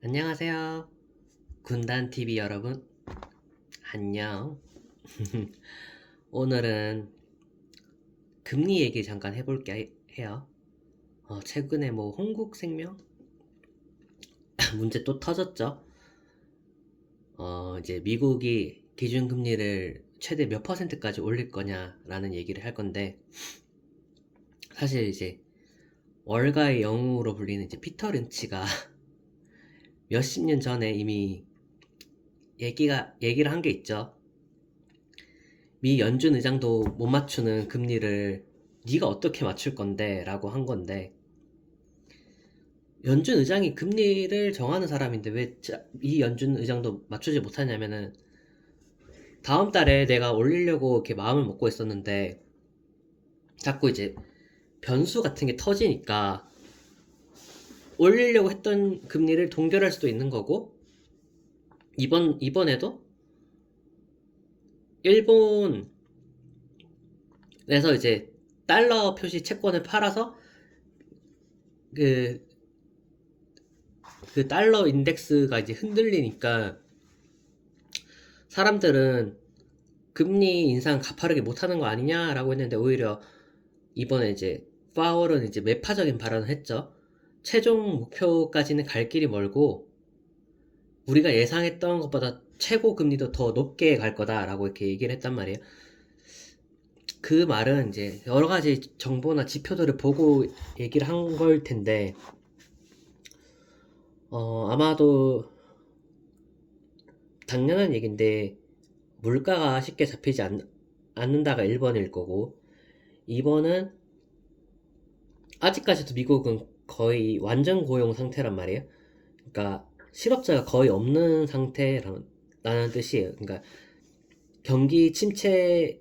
안녕하세요. 군단TV 여러분, 안녕. 오늘은 금리 얘기 잠깐 해볼게 해요. 최근에 뭐 홍국생명 문제 또 터졌죠. 이제 미국이 기준금리를 최대 몇 퍼센트까지 올릴 거냐라는 얘기를 할 건데, 사실 이제 월가의 영웅으로 불리는 이제 피터 린치가 몇십 년 전에 이미 얘기를 한 게 있죠. 미 연준 의장도 못 맞추는 금리를 네가 어떻게 맞출 건데? 라고 한 건데, 연준 의장이 금리를 정하는 사람인데 왜 이 연준 의장도 맞추지 못하냐면은, 다음 달에 내가 올리려고 이렇게 마음을 먹고 있었는데 자꾸 이제 변수 같은 게 터지니까 올리려고 했던 금리를 동결할 수도 있는 거고, 이번에도 일본에서 이제 달러 표시 채권을 팔아서 그, 그 달러 인덱스가 이제 흔들리니까 사람들은 금리 인상 가파르게 못하는 거 아니냐라고 했는데, 오히려 이번에 이제 파월은 이제 매파적인 발언을 했죠. 최종 목표까지는 갈 길이 멀고 우리가 예상했던 것보다 최고 금리도 더 높게 갈 거다라고 이렇게 얘기를 했단 말이에요. 그 말은 이제 여러 가지 정보나 지표들을 보고 얘기를 한 걸 텐데, 아마도 당연한 얘기인데, 물가가 쉽게 잡히지 않는다가 1번일 거고, 2번은 아직까지도 미국은 거의 완전 고용 상태란 말이에요. 그러니까 실업자가 거의 없는 상태라는 뜻이에요. 그러니까 경기 침체까지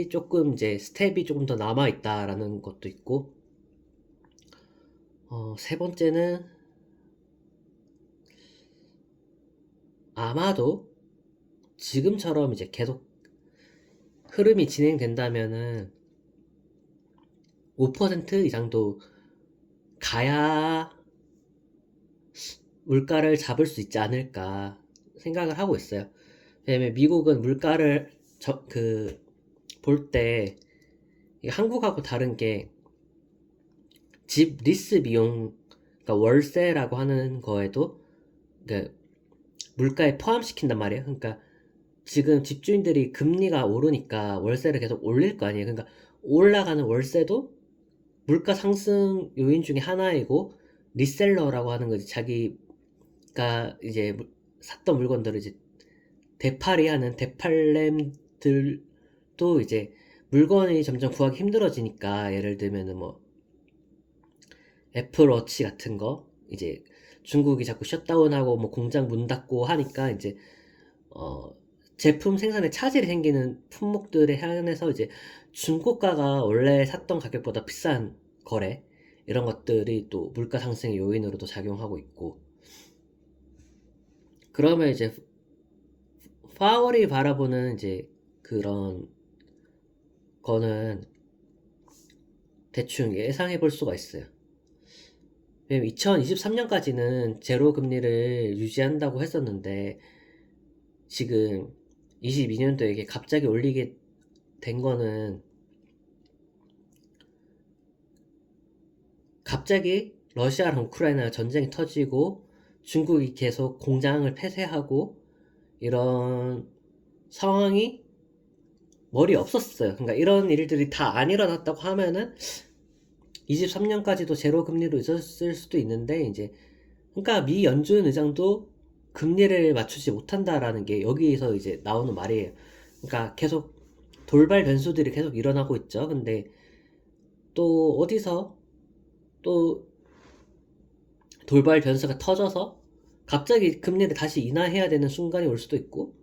조금 이제 스텝이 조금 더 남아 있다라는 것도 있고, 세 번째는 아마도 지금처럼 이제 계속 흐름이 진행된다면은 5% 이상도 가야 물가를 잡을 수 있지 않을까 생각을 하고 있어요. 왜냐면 미국은 물가를 볼 때 한국하고 다른 게 집 리스 비용, 그러니까 월세라고 하는 거에도 그 물가에 포함시킨단 말이에요. 그러니까 지금 집주인들이 금리가 오르니까 월세를 계속 올릴 거 아니에요. 그러니까 올라가는 월세도 물가 상승 요인 중에 하나이고, 리셀러라고 하는 거지. 자기가 이제 샀던 물건들을 이제 되팔이하는 되팔렘들도 이제 물건이 점점 구하기 힘들어지니까, 예를 들면은 뭐 애플워치 같은 거 이제 중국이 자꾸 셧다운하고 뭐 공장 문 닫고 하니까 이제 어 제품 생산에 차질이 생기는 품목들에 한해서 이제 중고가가 원래 샀던 가격보다 비싼 거래, 이런 것들이 또 물가 상승의 요인으로도 작용하고 있고. 그러면 이제 파월이 바라보는 이제 그런 거는 대충 예상해 볼 수가 있어요. 왜냐면 2023년까지는 제로 금리를 유지한다고 했었는데, 지금 22년도에 이게 갑자기 올리게 된 거는, 갑자기 러시아랑 우크라이나 전쟁이 터지고 중국이 계속 공장을 폐쇄하고 이런 상황이 머리에 없었어요. 그러니까 이런 일들이 다 안 일어났다고 하면은 23년까지도 제로 금리로 있었을 수도 있는데, 이제 그러니까 미 연준 의장도 금리를 맞추지 못한다라는 게 여기서 이제 나오는 말이에요. 그러니까 계속 돌발 변수들이 계속 일어나고 있죠. 근데 또 어디서 또 돌발 변수가 터져서 갑자기 금리를 다시 인하해야 되는 순간이 올 수도 있고,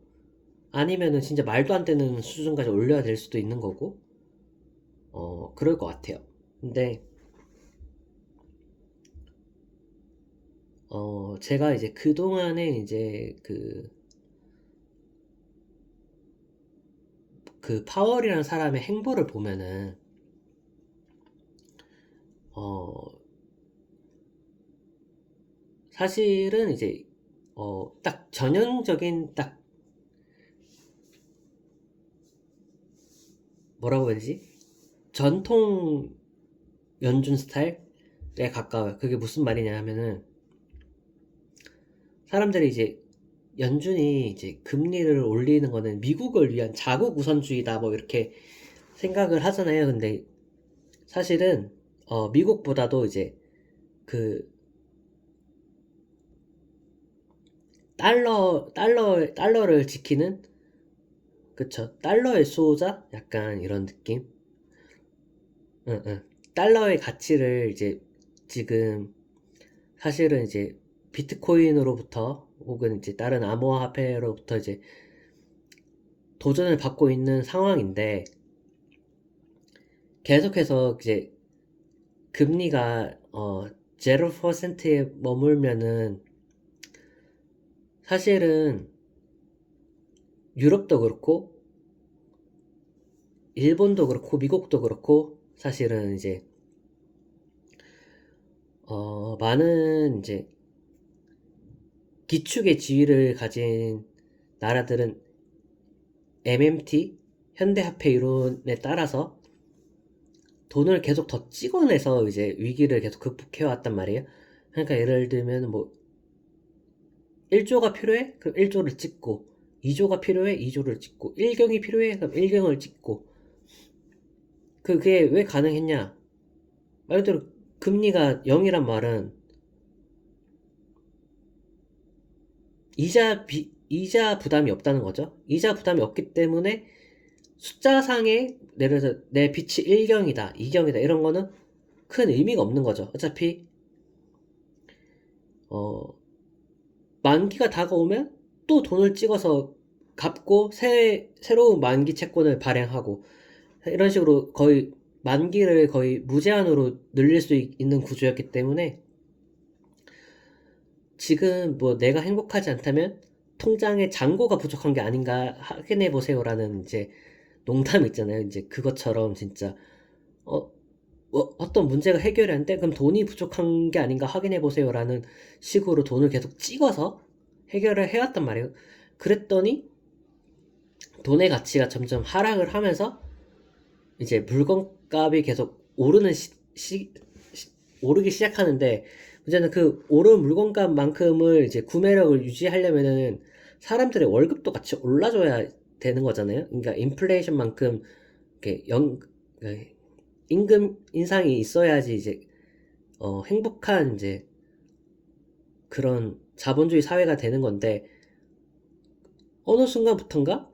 아니면은 진짜 말도 안 되는 수준까지 올려야 될 수도 있는 거고, 그럴 것 같아요. 근데 제가 이제 그동안에 이제 그 파월이라는 사람의 행보를 보면은, 어 사실은 이제 딱 전형적인 딱 뭐라고 해야 되지? 전통 연준 스타일에 가까워요. 그게 무슨 말이냐 하면은 사람들이 이제 연준이 이제 금리를 올리는 거는 미국을 위한 자국 우선주의다 뭐 이렇게 생각을 하잖아요. 근데 사실은 미국보다도 이제 그 달러를 지키는, 그쵸, 달러의 수호자 약간 이런 느낌. 응, 응. 달러의 가치를 이제 지금 사실은 이제 비트코인으로부터 혹은 이제 다른 암호화폐로부터 이제 도전을 받고 있는 상황인데, 계속해서 이제 금리가 0%에 머물면은 사실은 유럽도 그렇고 일본도 그렇고 미국도 그렇고 사실은 이제 많은 이제 기축의 지위를 가진 나라들은 MMT 현대화폐 이론에 따라서 돈을 계속 더 찍어내서 이제 위기를 계속 극복해 왔단 말이에요. 그러니까 예를 들면 뭐 1조가 필요해? 그럼 1조를 찍고, 2조가 필요해? 2조를 찍고, 1경이 필요해? 그럼 1경을 찍고. 그게 왜 가능했냐? 말 그대로 금리가 0이란 말은 이자 부담이 없다는 거죠. 이자 부담이 없기 때문에 숫자상의, 예를 들어서 내 빚이 1경이다, 2경이다 이런 거는 큰 의미가 없는 거죠. 어차피 어, 만기가 다가오면 또 돈을 찍어서 갚고 새로운 만기 채권을 발행하고 이런 식으로 거의 만기를 거의 무제한으로 늘릴 수 있는 구조였기 때문에 지금 뭐 내가 행복하지 않다면 통장에 잔고가 부족한 게 아닌가 확인해 보세요라는 이제 농담 있잖아요. 이제 그것처럼 진짜 어, 어떤 문제가 해결이 안 돼? 그럼 돈이 부족한 게 아닌가 확인해 보세요라는 식으로 돈을 계속 찍어서 해결을 해왔단 말이에요. 그랬더니 돈의 가치가 점점 하락을 하면서 이제 물건값이 계속 오르기 시작하는데, 문제는 그 오른 물건값만큼을 이제 구매력을 유지하려면은 사람들의 월급도 같이 올라줘야 되는 거잖아요. 그러니까 인플레이션만큼 이렇게 임금 인상이 있어야지 이제 행복한 이제 그런 자본주의 사회가 되는 건데, 어느 순간부턴가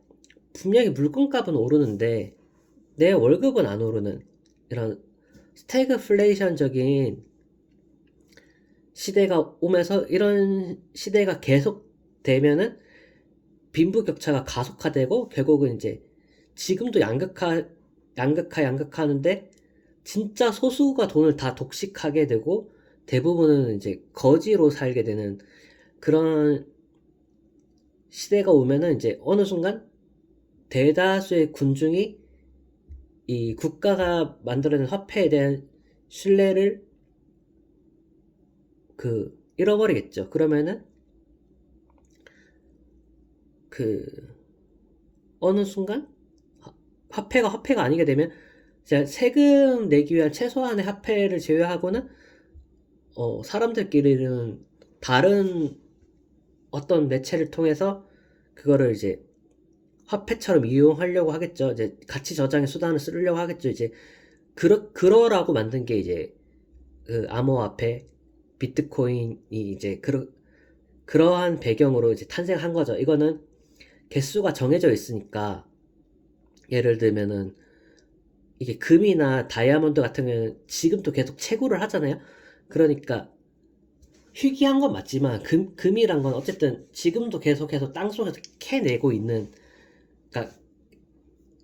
분명히 물건값은 오르는데 내 월급은 안 오르는 이런 스태그플레이션적인 시대가 오면서, 이런 시대가 계속되면은 빈부격차가 가속화되고 결국은 이제 지금도 양극화하는데 진짜 소수가 돈을 다 독식하게 되고 대부분은 이제 거지로 살게 되는 그런 시대가 오면은 이제 어느 순간 대다수의 군중이 이 국가가 만들어낸 화폐에 대한 신뢰를 잃어버리겠죠. 그러면은 그 어느 순간 화폐가 아니게 되면 이제 세금 내기 위한 최소한의 화폐를 제외하고는 사람들끼리는 다른 어떤 매체를 통해서 그거를 이제 화폐처럼 이용하려고 하겠죠. 이제 가치 저장의 수단을 쓰려고 하겠죠. 이제 그러라고 만든 게 이제 그 암호화폐 비트코인이 이제 그러한 배경으로 이제 탄생한 거죠. 이거는 개수가 정해져 있으니까, 예를 들면은 이게 금이나 다이아몬드 같은 경우는 지금도 계속 채굴을 하잖아요. 그러니까 희귀한 건 맞지만 금이란 건 어쨌든 지금도 계속해서 땅속에서 캐내고 있는, 그러니까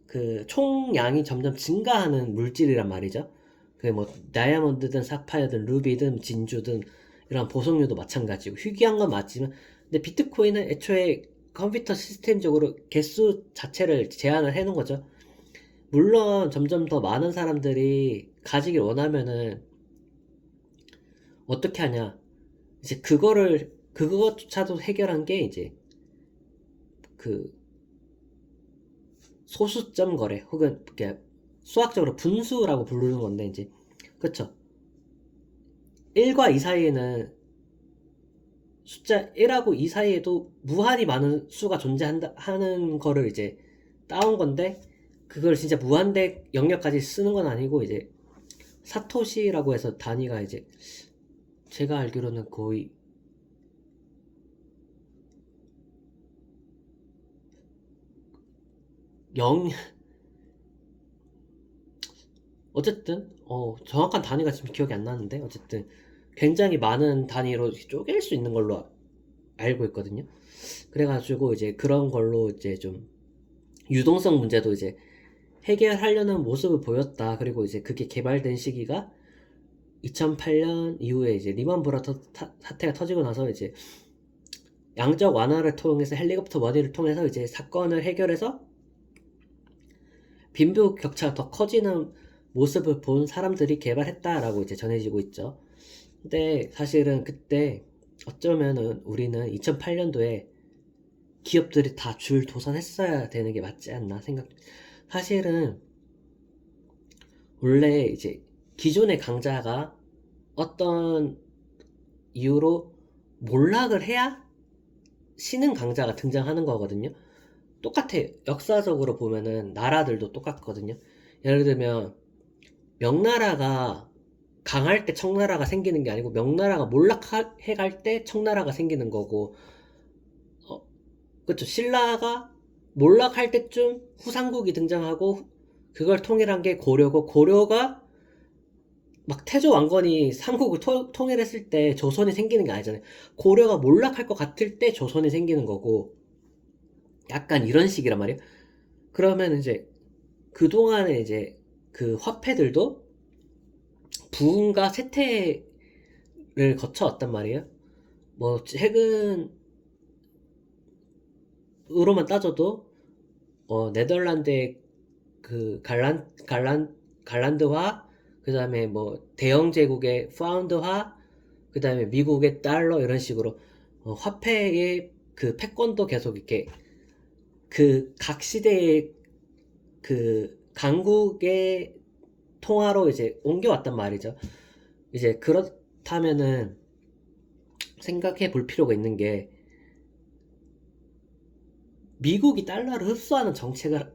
그 총량이 점점 증가하는 물질이란 말이죠. 그게 뭐 다이아몬드든 사파이어든 루비든 진주든 이런 보석류도 마찬가지고 희귀한 건 맞지만, 근데 비트코인은 애초에 컴퓨터 시스템적으로 개수 자체를 제한을 해놓은 거죠. 물론 점점 더 많은 사람들이 가지길 원하면은 어떻게 하냐? 이제 그것조차도 해결한 게 이제 그 소수점 거래 혹은 이렇게 수학적으로 분수라고 부르는 건데 이제 그쵸. 1과 2 사이에는 숫자 1하고 2 사이에도 무한히 많은 수가 존재한다 하는 거를 이제 따온 건데 그걸 진짜 무한대 영역까지 쓰는 건 아니고 이제 사토시라고 해서 단위가 이제 제가 알기로는 거의 영 어쨌든 정확한 단위가 지금 기억이 안 나는데 어쨌든 굉장히 많은 단위로 쪼갤 수 있는 걸로 알고 있거든요. 그래가지고 이제 그런 걸로 이제 좀 유동성 문제도 이제 해결하려는 모습을 보였다. 그리고 이제 그게 개발된 시기가 2008년 이후에 이제 리먼 브라더 사태가 터지고 나서 이제 양적 완화를 통해서 헬리콥터 머니를 통해서 이제 사건을 해결해서 빈부 격차가 더 커지는 모습을 본 사람들이 개발했다라고 이제 전해지고 있죠. 근데 사실은 그때 어쩌면은 우리는 2008년도에 기업들이 다 줄 도산했어야 되는 게 맞지 않나 생각. 사실은 원래 이제 기존의 강자가 어떤 이유로 몰락을 해야 신흥 강자가 등장하는 거거든요. 똑같아. 역사적으로 보면은 나라들도 똑같거든요. 예를 들면 명나라가 강할 때 청나라가 생기는 게 아니고 명나라가 몰락해 갈 때 청나라가 생기는 거고 그쵸. 신라가 몰락할 때쯤 후삼국이 등장하고 그걸 통일한 게 고려고 고려가 막 태조 왕건이 삼국을 통일했을 때 조선이 생기는 게 아니잖아요. 고려가 몰락할 것 같을 때 조선이 생기는 거고 약간 이런 식이란 말이에요. 그러면 이제 그동안에 이제 그 화폐들도 부흥과 쇠퇴를 거쳐왔단 말이에요. 뭐 최근으로만 따져도 네덜란드의 그 갈란드화, 그 다음에 뭐 대영 제국의 파운드화, 그 다음에 미국의 달러 이런 식으로 화폐의 그 패권도 계속 이렇게 그 각 시대의 그 강국의 통화로 이제 옮겨왔단 말이죠. 이제 그렇다면은 생각해 볼 필요가 있는 게 미국이 달러를 흡수하는 정책을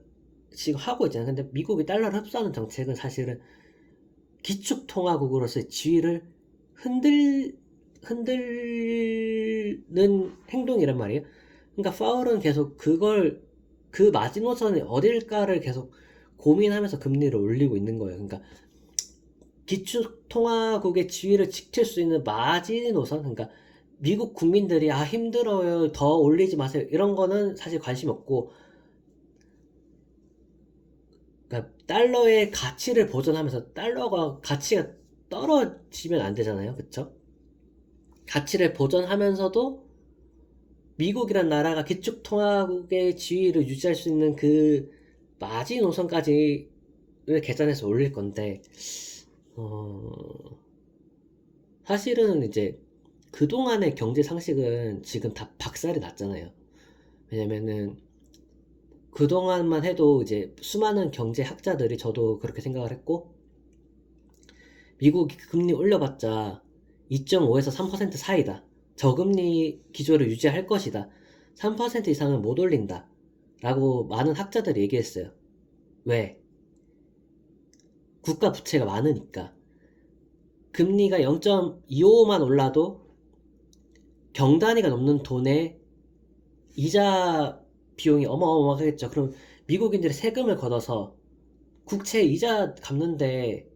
지금 하고 있잖아요. 근데 미국이 달러를 흡수하는 정책은 사실은 기축통화국으로서의 지위를 흔들는 행동이란 말이에요. 그러니까 파월은 계속 그 마지노선이 어딜까를 계속 고민하면서 금리를 올리고 있는 거예요. 그러니까 기축통화국의 지위를 지킬 수 있는 마지노선, 그러니까 미국 국민들이 힘들어요, 더 올리지 마세요, 이런 거는 사실 관심 없고, 그러니까 달러의 가치를 보존하면서 달러가 가치가 떨어지면 안 되잖아요, 그쵸? 가치를 보존하면서도 미국이란 나라가 기축통화국의 지위를 유지할 수 있는 그 마지노선까지를 계산해서 올릴 건데, 어, 사실은 이제 그동안의 경제 상식은 지금 다 박살이 났잖아요. 왜냐면은 그동안만 해도 이제 수많은 경제학자들이 저도 그렇게 생각을 했고 미국이 금리 올려봤자 2.5에서 3% 사이다. 저금리 기조를 유지할 것이다. 3% 이상은 못 올린다. 라고 많은 학자들이 얘기했어요. 왜? 국가 부채가 많으니까. 금리가 0.25만 올라도 경단위가 넘는 돈에 이자 비용이 어마어마하겠죠. 그럼 미국인들이 세금을 걷어서 국채 이자 갚는데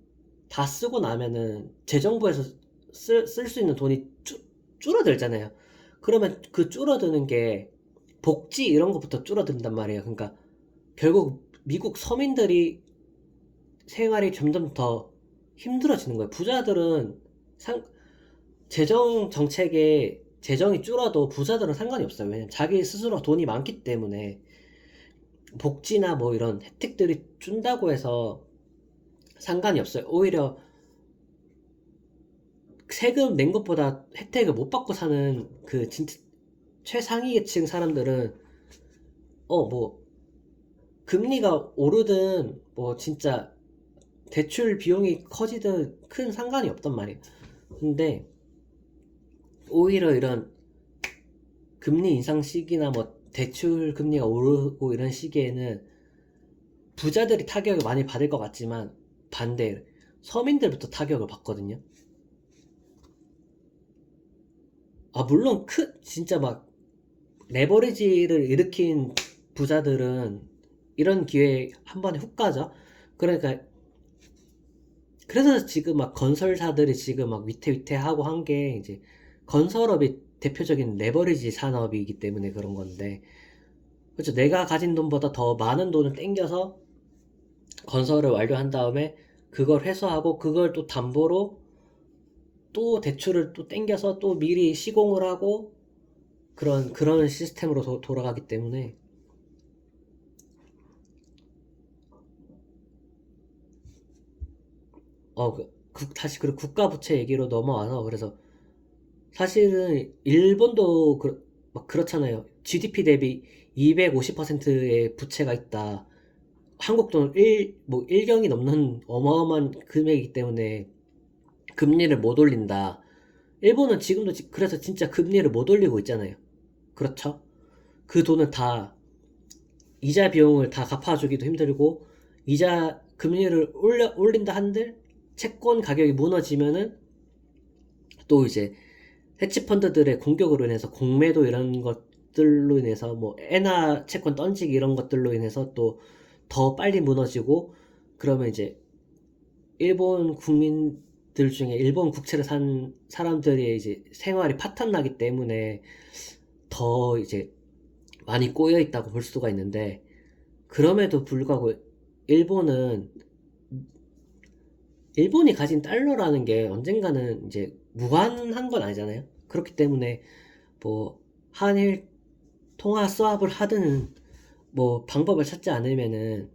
다 쓰고 나면은 재정부에서 쓸 수 있는 돈이 줄어들잖아요. 그러면 그 줄어드는 게 복지 이런 것부터 줄어든단 말이에요. 그러니까 결국 미국 서민들이 생활이 점점 더 힘들어지는 거예요. 부자들은 재정 정책에 재정이 줄어도 부자들은 상관이 없어요. 왜냐면 자기 스스로 돈이 많기 때문에 복지나 뭐 이런 혜택들이 준다고 해서 상관이 없어요. 오히려 세금 낸 것보다 혜택을 못 받고 사는 그 진짜 최상위 계층 사람들은 뭐 금리가 오르든 뭐 진짜 대출 비용이 커지든 큰 상관이 없단 말이에요. 근데 오히려 이런 금리 인상 시기나 뭐 대출 금리가 오르고 이런 시기에는 부자들이 타격을 많이 받을 것 같지만 반대 서민들부터 타격을 받거든요. 물론 진짜 막 레버리지를 일으킨 부자들은 이런 기회에 한 번에 훅 가죠. 그러니까 그래서 지금 막 건설사들이 지금 막 위태위태하고 한 게 이제 건설업이 대표적인 레버리지 산업이기 때문에 그런 건데, 그렇죠. 내가 가진 돈보다 더 많은 돈을 땡겨서 건설을 완료한 다음에 그걸 회수하고 그걸 또 담보로 또 대출을 또 땡겨서 또 미리 시공을 하고 그런 시스템으로 돌아가기 때문에 다시 그 국가 부채 얘기로 넘어와서 그래서 사실은 일본도 막 그렇잖아요. GDP 대비 250%의 부채가 있다. 한국 돈 1경이 넘는 어마어마한 금액이기 때문에 금리를 못 올린다. 일본은 지금도 그래서 진짜 금리를 못 올리고 있잖아요. 그렇죠? 그 돈은 다 이자 비용을 다 갚아주기도 힘들고 이자 금리를 올린다 한들 채권 가격이 무너지면은 또 이제 헤지펀드들의 공격으로 인해서 공매도 이런 것들로 인해서 뭐 엔화 채권 던지기 이런 것들로 인해서 또 더 빨리 무너지고 그러면 이제 일본 국민들 중에 일본 국채를 산 사람들의 이제 생활이 파탄나기 때문에 더 이제 많이 꼬여 있다고 볼 수가 있는데 그럼에도 불구하고 일본은 일본이 가진 달러라는 게 언젠가는 이제 무한한 건 아니잖아요. 그렇기 때문에 뭐 한일 통화 수합을 하든 뭐 방법을 찾지 않으면은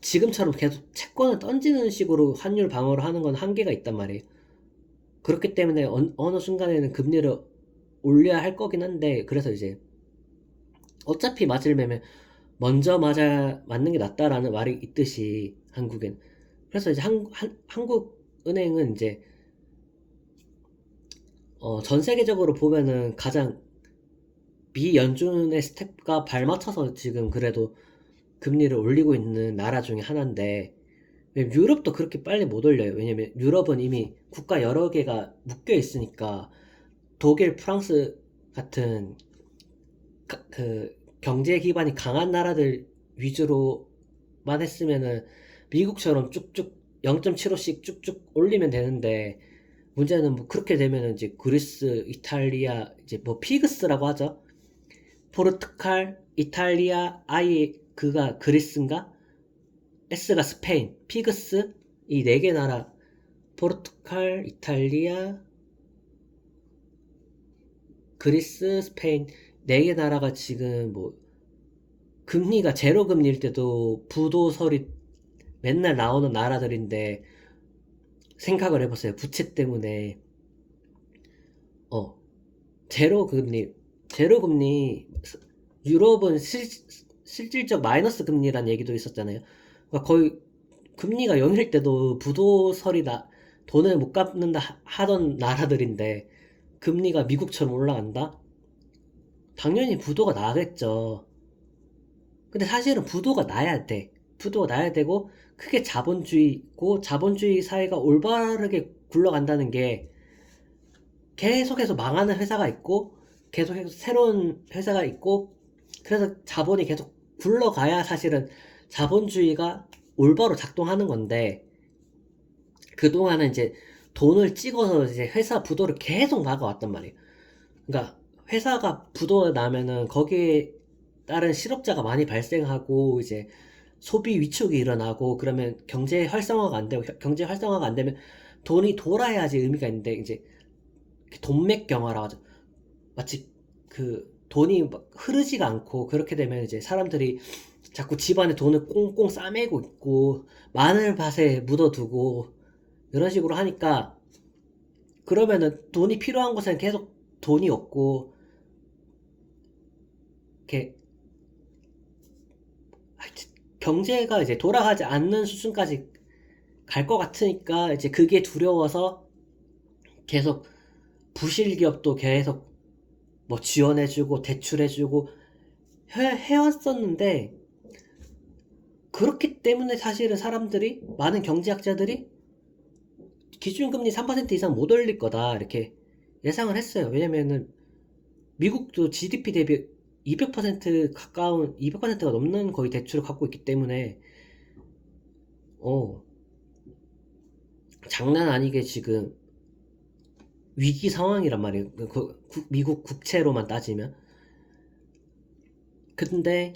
지금처럼 계속 채권을 던지는 식으로 환율 방어를 하는 건 한계가 있단 말이에요. 그렇기 때문에 어느 순간에는 금리를 올려야 할 거긴 한데 그래서 이제 어차피 맞을 매면 먼저 맞는 게 낫다라는 말이 있듯이 한국엔 그래서 이제 한국은행은 이제 전 세계적으로 보면은 가장 미 연준의 스텝과 발맞춰서 지금 그래도 금리를 올리고 있는 나라 중에 하나인데 유럽도 그렇게 빨리 못 올려요. 왜냐면 유럽은 이미 국가 여러 개가 묶여 있으니까 독일, 프랑스 같은 그 경제 기반이 강한 나라들 위주로만 했으면은 미국처럼 쭉쭉 0.75씩 쭉쭉 올리면 되는데 문제는 뭐 그렇게 되면은 이제 그리스, 이탈리아 이제 뭐 피그스라고 하죠. 포르투갈, 이탈리아, 그가 그리스인가? S가 스페인, 피그스 이 네 개 나라 포르투갈, 이탈리아, 그리스, 스페인 네 개 나라가 지금 뭐 금리가 제로 금리일 때도 부도설이 맨날 나오는 나라들인데 생각을 해보세요. 부채 때문에 어 제로 금리 유럽은 실질적 마이너스 금리란 얘기도 있었잖아요. 그러니까 거의 금리가 0일 때도 부도설이 돈을 못 갚는다 하던 나라들인데 금리가 미국처럼 올라간다? 당연히 부도가 나겠죠. 근데 사실은 부도가 나야 돼. 부도가 나야 되고 크게 자본주의고 자본주의 사회가 올바르게 굴러간다는 게 계속해서 망하는 회사가 있고 계속해서 새로운 회사가 있고 그래서 자본이 계속 굴러가야 사실은 자본주의가 올바로 작동하는 건데 그동안은 이제 돈을 찍어서 이제 회사 부도를 계속 막아왔단 말이에요. 그러니까 회사가 부도가 나면은 거기에 따른 실업자가 많이 발생하고 이제 소비 위축이 일어나고 그러면 경제 활성화가 안 되고 경제 활성화가 안 되면 돈이 돌아야지 의미가 있는데 이제 돈맥경화라고 하죠. 마치 그 돈이 막 흐르지가 않고 그렇게 되면 이제 사람들이 자꾸 집안에 돈을 꽁꽁 싸매고 있고 마늘밭에 묻어두고 이런 식으로 하니까 그러면은 돈이 필요한 곳에는 계속 돈이 없고, 이렇게 경제가 이제 돌아가지 않는 수준까지 갈 것 같으니까 이제 그게 두려워서 계속 부실 기업도 계속 뭐 지원해주고 대출해주고 해왔었는데, 그렇기 때문에 사실은 사람들이, 많은 경제학자들이 기준금리 3% 이상 못 올릴 거다 이렇게 예상을 했어요. 왜냐면은 미국도 GDP 대비 200% 가까운, 200%가 넘는 거의 대출을 갖고 있기 때문에 어 장난 아니게 지금 위기 상황이란 말이에요. 미국 국채로만 따지면. 근데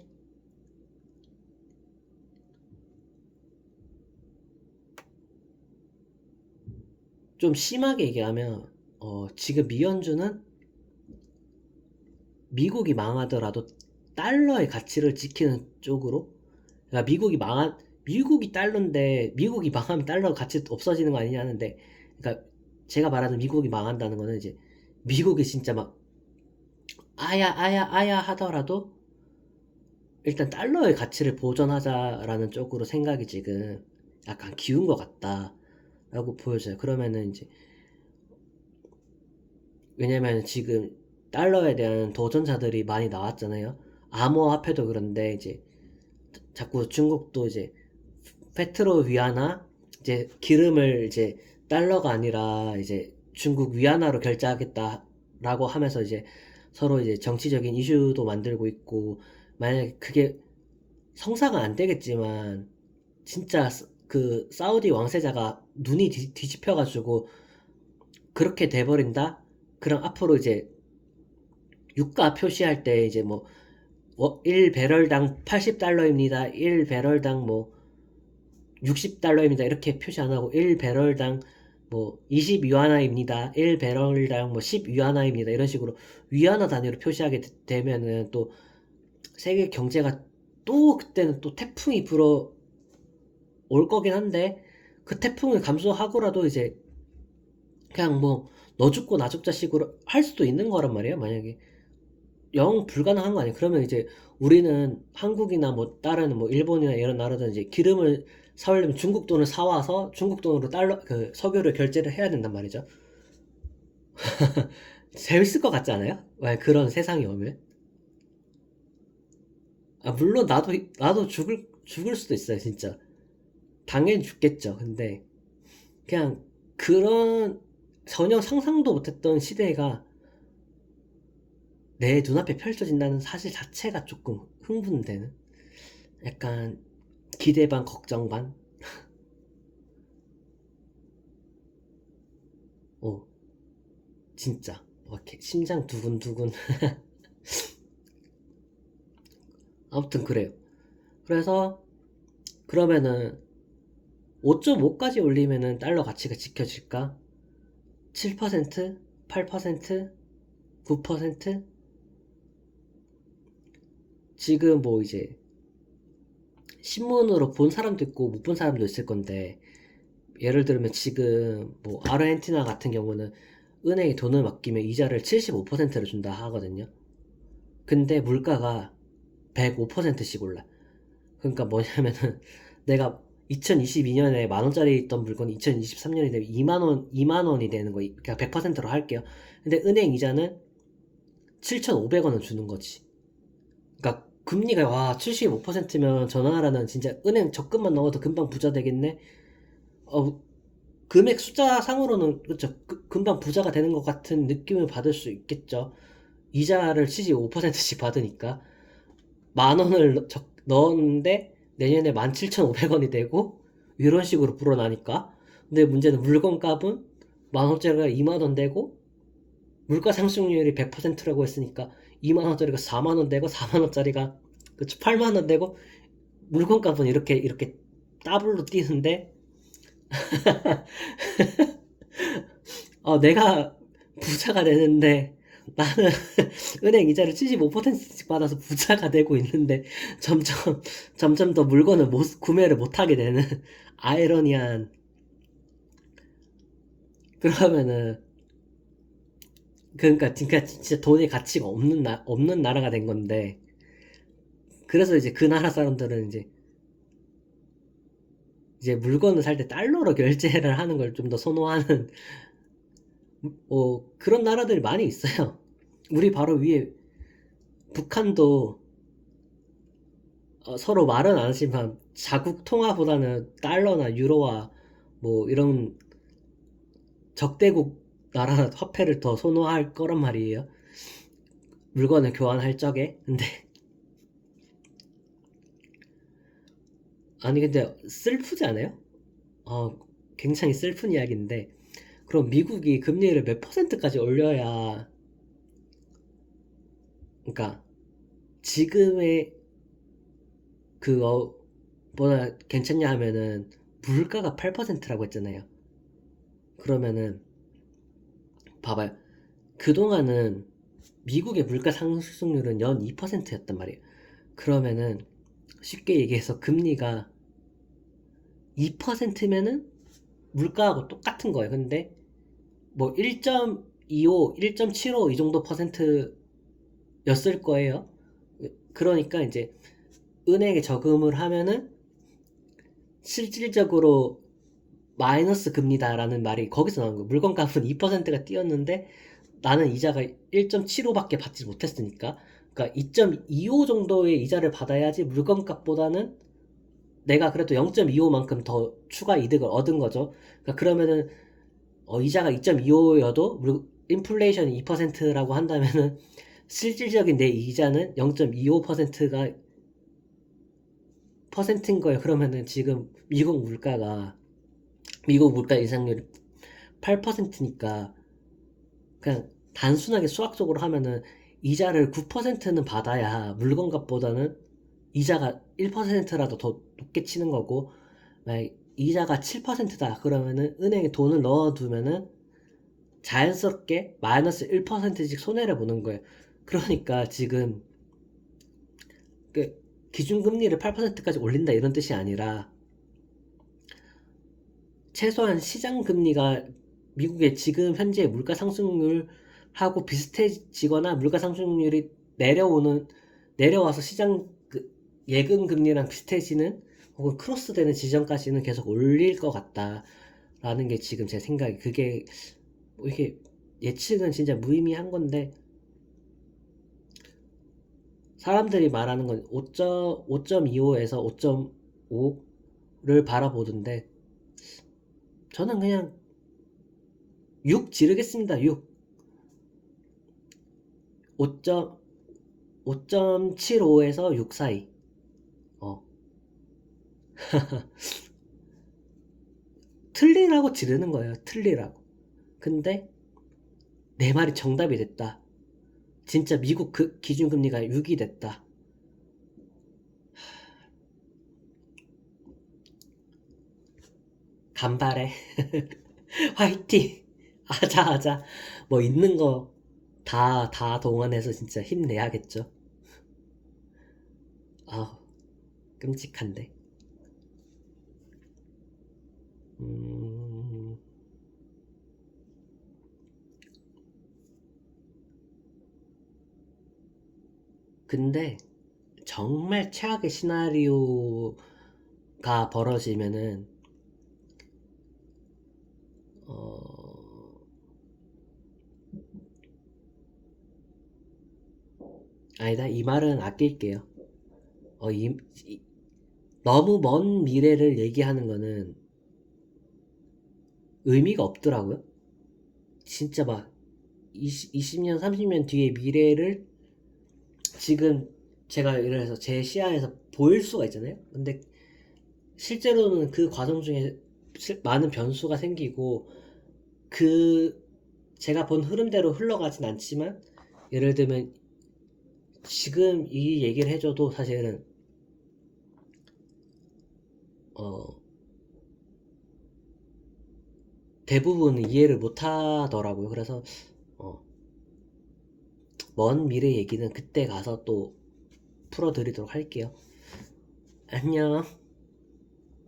좀 심하게 얘기하면 지금 미연준은 미국이 망하더라도 달러의 가치를 지키는 쪽으로, 그러니까 미국이 달러인데 미국이 망하면 달러 가치 없어지는 거 아니냐 하는데, 그러니까 제가 말하는 미국이 망한다는 거는 이제 미국이 진짜 막 아야 하더라도 일단 달러의 가치를 보존하자라는 쪽으로 생각이 지금 약간 기운 것 같다라고 보여져요. 그러면은 이제, 왜냐면 지금 달러에 대한 도전자들이 많이 나왔잖아요. 암호화폐도 그런데 이제 자꾸 중국도 이제 페트로 위안화, 이제 기름을 이제 달러가 아니라 이제 중국 위안화로 결제하겠다라고 하면서 이제 서로 이제 정치적인 이슈도 만들고 있고, 만약에 그게 성사가 안 되겠지만 진짜 그 사우디 왕세자가 눈이 뒤집혀가지고 그렇게 돼버린다? 그럼 앞으로 이제 유가 표시할 때 이제 뭐 1배럴당 80달러입니다. 1배럴당 뭐 60달러입니다. 이렇게 표시 안 하고 1배럴당 뭐 20위안화입니다. 1배럴당 뭐 10위안화입니다. 이런 식으로 위안화 단위로 표시하게 되면은 또 세계 경제가 또 그때는 또 태풍이 불어 올 거긴 한데, 그 태풍을 감수하고라도 이제 그냥 뭐 너 죽고 나 죽자 식으로 할 수도 있는 거란 말이에요. 만약에 영 불가능한 거 아니에요. 그러면 이제 우리는 한국이나 뭐 다른 뭐 일본이나 이런 나라들은 이제 기름을 사오려면 중국 돈을 사와서 중국 돈으로 달러 그 석유를 결제를 해야 된단 말이죠. 재밌을 것 같지 않아요? 만약 그런 세상이 오면. 아, 물론 나도 죽을 수도 있어요, 진짜. 당연히 죽겠죠. 근데 그냥 그런 전혀 상상도 못했던 시대가 내 눈앞에 펼쳐진다는 사실 자체가 조금 흥분되는, 약간 기대 반 걱정 반. 어 진짜 막 이렇게 심장 두근두근. 아무튼 그래요. 그래서 그러면은 5.5까지 올리면은 달러 가치가 지켜질까? 7%? 8%? 9%? 지금 뭐 이제 신문으로 본 사람도 있고 못 본 사람도 있을 건데, 예를 들면 지금 뭐 아르헨티나 같은 경우는 은행에 돈을 맡기면 이자를 75%를 준다 하거든요. 근데 물가가 105%씩 올라. 그러니까 뭐냐면은 내가 2022년에 만 원짜리 있던 물건이 2023년이 되면 2만 원이 되는 거. 그냥 100%로 할게요. 근데 은행 이자는 7,500원을 주는 거지. 그러니까 금리가 와 75%면 저 나라는 진짜 은행 적금만 넣어도 금방 부자 되겠네. 어, 금액 숫자 상으로는 그렇죠. 금방 부자가 되는 것 같은 느낌을 받을 수 있겠죠. 이자를 75%씩 받으니까 만 원을 넣었는데 내년에 17,500원이 되고 이런 식으로 불어나니까. 근데 문제는 물건 값은 만 원짜리가 2만 원 되고 물가 상승률이 100%라고 했으니까 2만 원짜리가 4만 원 되고 4만 원짜리가 그쵸 8만 원 되고, 물건 값은 이렇게 더블로 뛰는데 내가 부자가 되는데 나는 은행 이자를 75%씩 받아서 부자가 되고 있는데 점점 점점 더 물건을 구매를 못하게 되는 아이러니한. 그러면은 그러니까 진짜 돈의 가치가 없는 나라가 된 건데, 그래서 이제 그 나라 사람들은 이제 물건을 살 때 달러로 결제를 하는 걸 좀 더 선호하는 그런 나라들이 많이 있어요. 우리 바로 위에 북한도 서로 말은 안 하지만 자국 통화보다는 달러나 유로와 뭐 이런 적대국 나라 화폐를 더 선호할 거란 말이에요. 물건을 교환할 적에. 근데 아니 근데 슬프지 않아요? 어, 굉장히 슬픈 이야기인데, 그럼 미국이 금리를 몇 퍼센트까지 올려야, 그러니까 지금의 그거보다 괜찮냐 하면은 물가가 8%라고 했잖아요. 그러면은 봐봐요. 그동안은 미국의 물가 상승률은 연 2%였단 말이에요. 그러면은 쉽게 얘기해서 금리가 2%면은 물가하고 똑같은 거예요. 근데 뭐 1.25, 1.75 이 정도 퍼센트였을 거예요. 그러니까 이제 은행에 저금을 하면은 실질적으로 마이너스 금리다라는 말이 거기서 나온 거예요. 물건값은 2%가 뛰었는데 나는 이자가 1.75밖에 받지 못했으니까. 그러니까 2.25 정도의 이자를 받아야지 물건값보다는 내가 그래도 0.25만큼 더 추가 이득을 얻은 거죠. 그러니까 그러면은 이자가 2.25여도 인플레이션이 2%라고 한다면은 실질적인 내 이자는 0.25%가 퍼센트인 거예요. 그러면은 지금 미국 물가 인상률이 8%니까 그냥 단순하게 수학적으로 하면은 이자를 9%는 받아야 물건값보다는 이자가 1%라도 더 높게 치는 거고, 만약 이자가 7%다 그러면은 은행에 돈을 넣어두면은 자연스럽게 마이너스 1%씩 손해를 보는 거예요. 그러니까 지금 그 기준금리를 8%까지 올린다 이런 뜻이 아니라 최소한 시장금리가 미국의 지금 현재 물가 상승률하고 비슷해지거나 물가 상승률이 내려와서 시장 예금 금리랑 비슷해지는 혹은 크로스되는 지점까지는 계속 올릴 것 같다라는 게 지금 제 생각이. 그게 뭐 이게 예측은 진짜 무의미한 건데, 사람들이 말하는 건 5.25에서 5.5를 바라보던데 저는 그냥 6 지르겠습니다. 6. 5.75에서 6 사이. 어. 틀리라고 지르는 거예요. 틀리라고. 근데 내 말이 정답이 됐다. 진짜 미국 그 기준금리가 6이 됐다. 간발해. 화이팅! 아자. 뭐 있는 거 다 동원해서 진짜 힘내야겠죠. 아, 끔찍한데. 음, 근데 정말 최악의 시나리오가 벌어지면은, 어, 아니다. 이 말은 아낄게요. 어, 너무 먼 미래를 얘기하는 거는 의미가 없더라고요. 진짜 막 20년, 30년 뒤의 미래를 지금 제가 예를 들어서 제 시야에서 보일 수가 있잖아요. 근데 실제로는 그 과정 중에 많은 변수가 생기고 그 제가 본 흐름대로 흘러가진 않지만, 예를 들면 지금 이 얘기를 해줘도 사실은 어, 대부분 이해를 못 하더라고요. 그래서 어, 먼 미래 얘기는 그때 가서 또 풀어드리도록 할게요. 안녕.